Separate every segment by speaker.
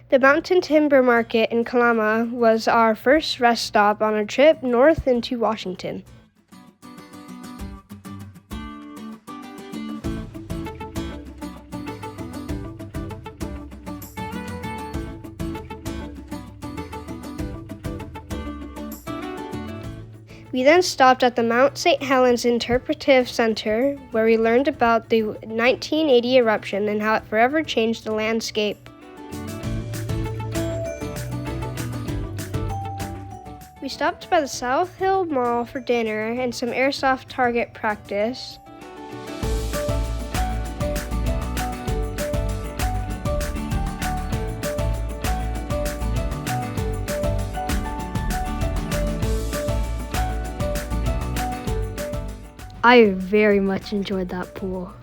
Speaker 1: The Mountain Timber Market in Kalama was our first rest stop on our trip north into Washington. We then stopped at the Mount St. Helens Interpretive Center, where we learned about the 1980 eruption and how it forever changed the landscape. We stopped by the South Hill Mall for dinner and some airsoft target practice.
Speaker 2: I very much enjoyed that pool.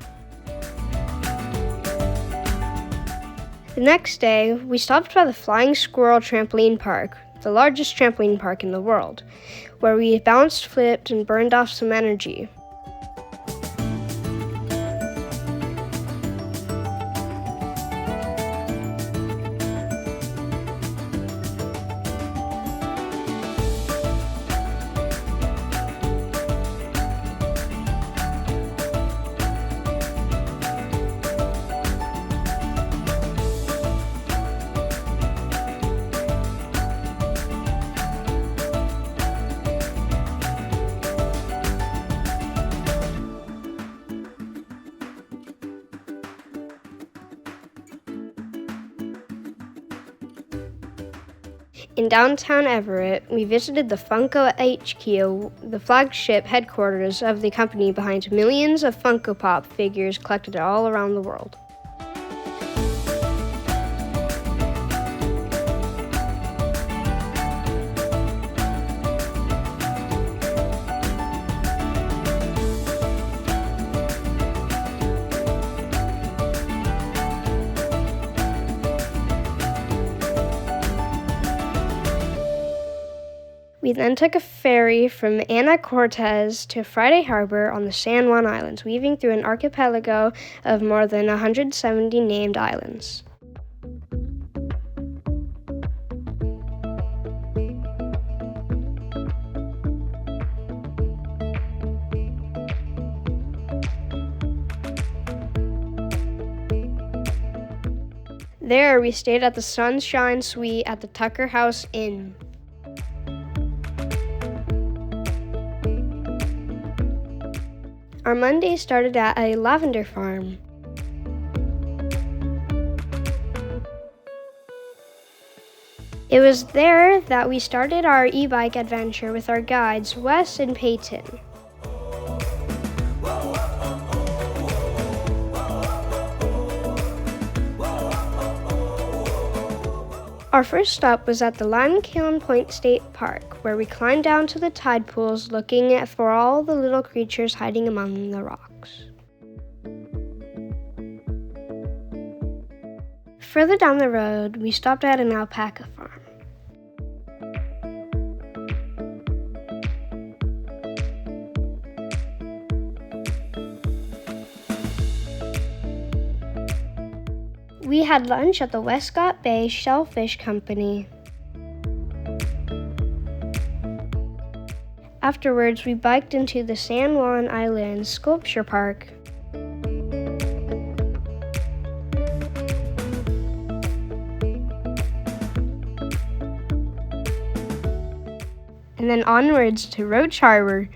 Speaker 1: The next day, we stopped by the Flying Squirrel Trampoline Park, the largest trampoline park in the world, where we bounced, flipped, and burned off some energy. In downtown Everett, we visited the Funko HQ, the flagship headquarters of the company behind millions of Funko Pop figures collected all around the world. We then took a ferry from Anacortes to Friday Harbor on the San Juan Islands, weaving through an archipelago of more than 170 named islands. There, we stayed at the Sunshine Suite at the Tucker House Inn. Our Monday started at a lavender farm. It was there that we started our e-bike adventure with our guides, Wes and Peyton. Our first stop was at the Limekiln Point State Park, where we climbed down to the tide pools looking for all the little creatures hiding among the rocks. Further down the road, we stopped at an alpaca farm. We had lunch at the Westcott Bay Shellfish Company. Afterwards, we biked into the San Juan Island Sculpture Park. And then onwards to Roach Harbor.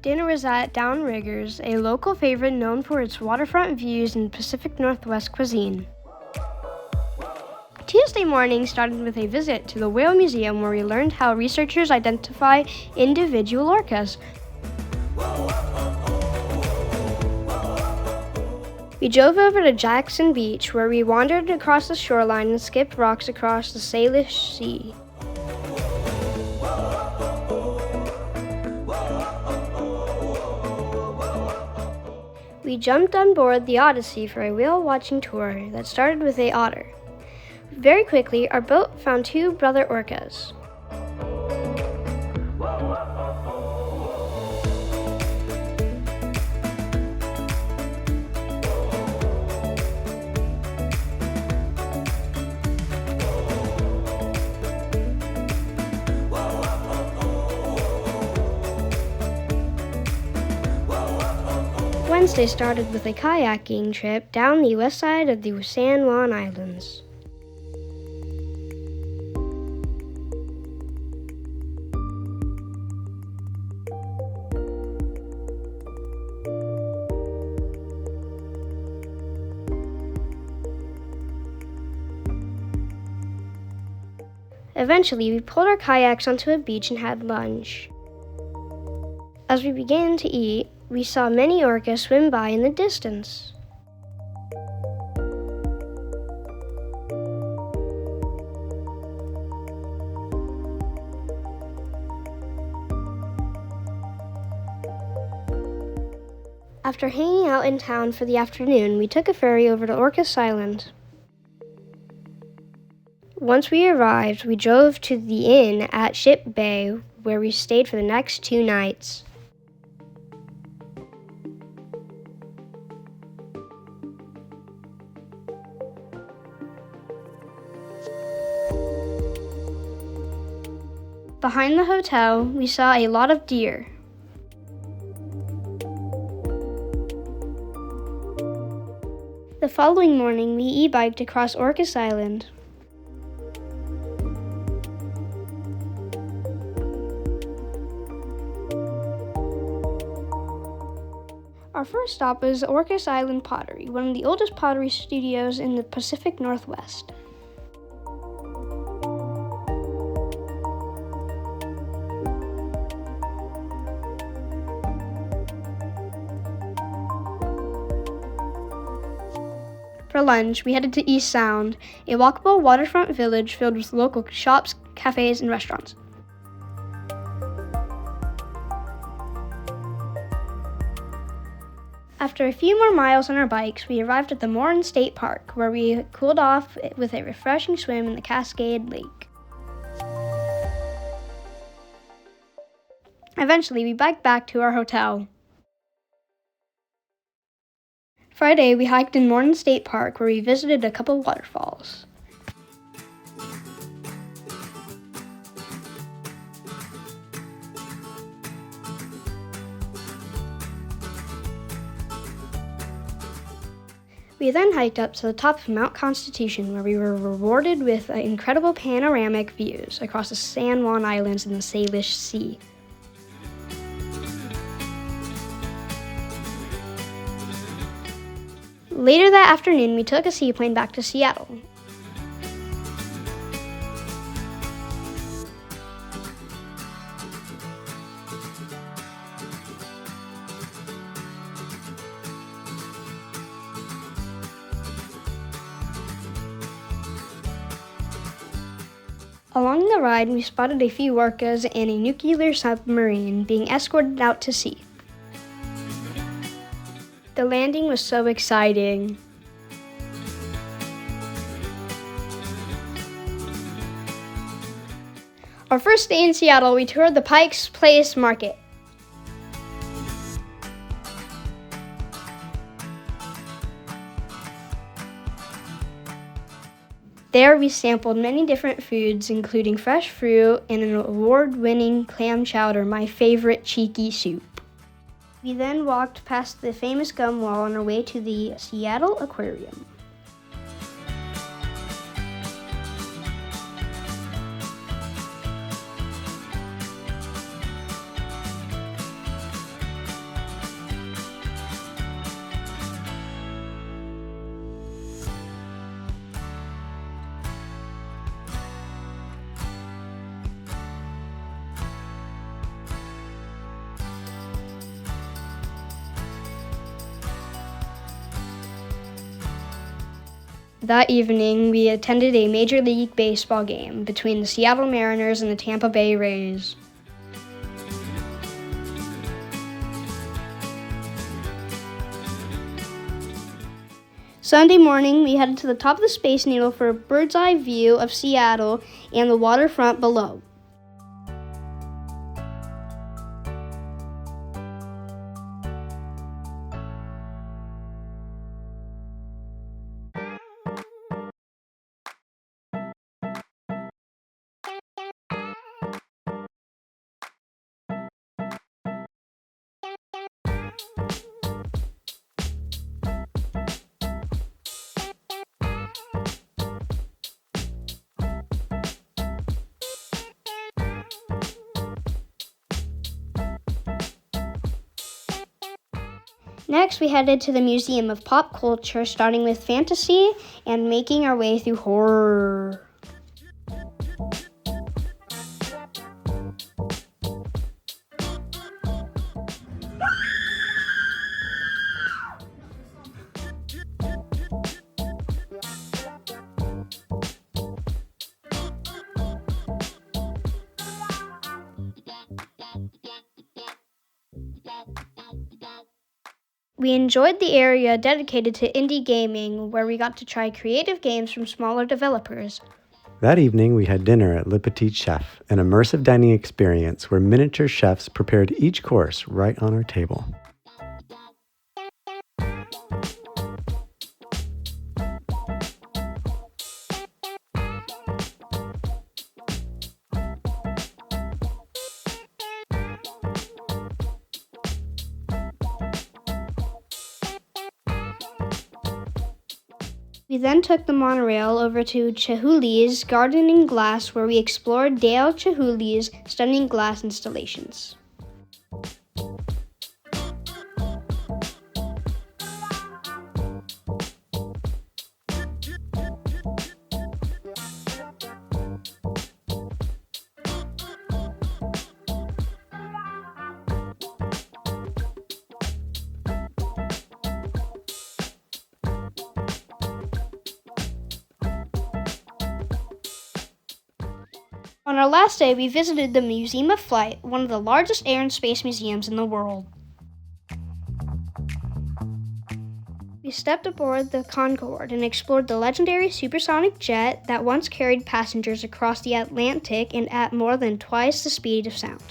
Speaker 1: Dinner was at Downriggers, a local favorite known for its waterfront views and Pacific Northwest cuisine. Tuesday morning started with a visit to the Whale Museum, where we learned how researchers identify individual orcas. We drove over to Jackson Beach, where we wandered across the shoreline and skipped rocks across the Salish Sea. We jumped on board the Odyssey for a whale watching tour that started with an otter. Very quickly, our boat found two brother orcas. day started with a kayaking trip down the west side of the San Juan Islands. Eventually, we pulled our kayaks onto a beach and had lunch. As we began to eat, we saw many orcas swim by in the distance. After hanging out in town for the afternoon, we took a ferry over to Orcas Island. Once we arrived, we drove to the inn at Ship Bay, where we stayed for the next 2 nights. Behind the hotel, we saw a lot of deer. The following morning, we e-biked across Orcas Island. Our first stop was Orcas Island Pottery, one of the oldest pottery studios in the Pacific Northwest. For lunch, we headed to East Sound, a walkable waterfront village filled with local shops, cafes, and restaurants. After a few more miles on our bikes, we arrived at the Morin State Park, where we cooled off with a refreshing swim in the Cascade Lake. Eventually, we biked back to our hotel. Friday, we hiked in Morin State Park, where we visited a couple waterfalls. We then hiked up to the top of Mount Constitution, where we were rewarded with incredible panoramic views across the San Juan Islands and the Salish Sea. Later that afternoon, we took a seaplane back to Seattle. Along the ride, we spotted a few orcas and a nuclear submarine being escorted out to sea. The landing was so exciting. Our first day in Seattle, we toured the Pike's Place Market. There we sampled many different foods, including fresh fruit and an award-winning clam chowder, my favorite cheeky soup. We then walked past the famous gum wall on our way to the Seattle Aquarium. That evening, we attended a Major League Baseball game between the Seattle Mariners and the Tampa Bay Rays. Sunday morning, we headed to the top of the Space Needle for a bird's eye view of Seattle and the waterfront below. Next, we headed to the Museum of Pop Culture, starting with fantasy and making our way through horror. We enjoyed the area dedicated to indie gaming, where we got to try creative games from smaller developers.
Speaker 3: That evening, we had dinner at Le Petit Chef, an immersive dining experience where miniature chefs prepared each course right on our table.
Speaker 1: We then took the monorail over to Chihuly's Garden in Glass, where we explored Dale Chihuly's stunning glass installations. On our last day, we visited the Museum of Flight, one of the largest air and space museums in the world. We stepped aboard the Concorde and explored the legendary supersonic jet that once carried passengers across the Atlantic and at more than twice the speed of sound.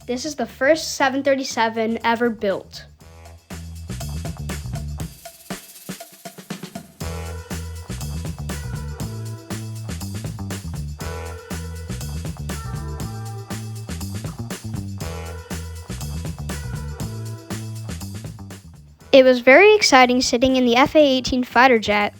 Speaker 1: This is the first 737 ever built. It was very exciting sitting in the FA-18 fighter jet.